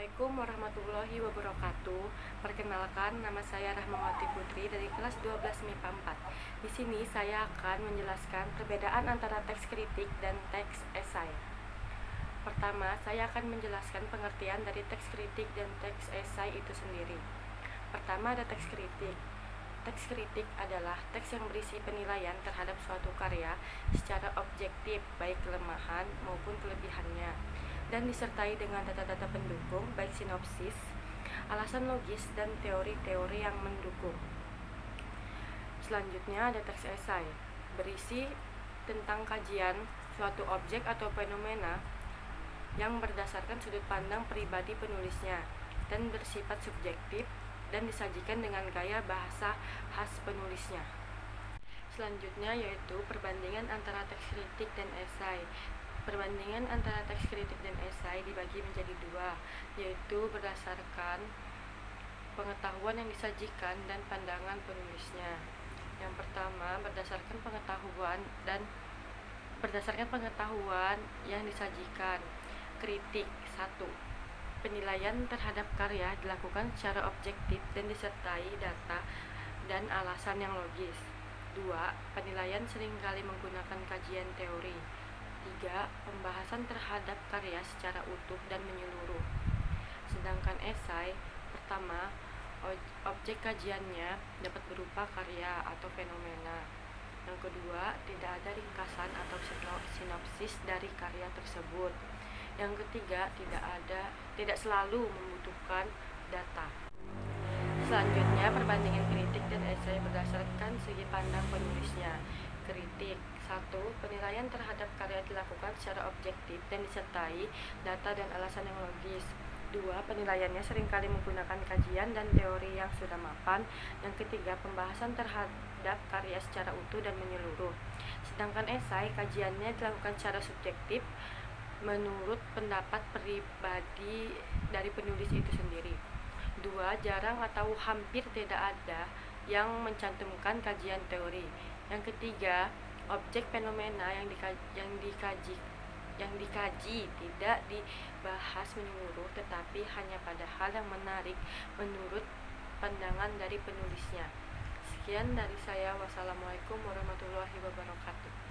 Assalamualaikum warahmatullahi wabarakatuh. Perkenalkan, nama saya Rahmawati Putri dari kelas 12 MIPA 4. Di sini saya akan menjelaskan perbedaan antara teks kritik dan teks esai. Pertama, saya akan menjelaskan pengertian dari teks kritik dan teks esai itu sendiri. Pertama, ada teks kritik. Teks kritik adalah teks yang berisi penilaian terhadap suatu karya secara objektif, baik kelemahan maupun kelebihannya, dan disertai dengan data-data pendukung, baik sinopsis, alasan logis, dan teori-teori yang mendukung. Selanjutnya ada teks esai, berisi tentang kajian suatu objek atau fenomena yang berdasarkan sudut pandang pribadi penulisnya dan bersifat subjektif dan disajikan dengan gaya bahasa khas penulisnya. Selanjutnya yaitu perbandingan antara teks kritik dan esai. Perbandingan antara teks kritik dan esai dibagi menjadi dua, yaitu berdasarkan pengetahuan yang disajikan dan pandangan penulisnya. Yang pertama, berdasarkan pengetahuan yang disajikan. Kritik 1. Penilaian terhadap karya dilakukan secara objektif dan disertai data dan alasan yang logis. 2. Penilaian seringkali menggunakan kajian teori. 3. Pembahasan terhadap karya secara utuh dan menyeluruh. Sedangkan esai, pertama, objek kajiannya dapat berupa karya atau fenomena. Yang kedua, tidak ada ringkasan atau sinopsis dari karya tersebut. Yang ketiga, tidak selalu membutuhkan data. Selanjutnya, perbandingan kritik dan esai berdasarkan segi pandang penulisnya. Kritik 1. Penilaian terhadap karya dilakukan secara objektif dan disertai data dan alasan yang logis. 2. Penilaiannya seringkali menggunakan kajian dan teori yang sudah mapan. Yang ketiga, pembahasan terhadap karya secara utuh dan menyeluruh. Sedangkan esai, kajiannya dilakukan secara subjektif menurut pendapat pribadi dari penulis itu sendiri. 2. Jarang atau hampir tidak ada yang mencantumkan kajian teori. Yang ketiga, objek fenomena yang dikaji tidak dibahas menyeluruh, tetapi hanya pada hal yang menarik menurut pandangan dari penulisnya. Sekian dari saya. Wassalamualaikum warahmatullahi wabarakatuh.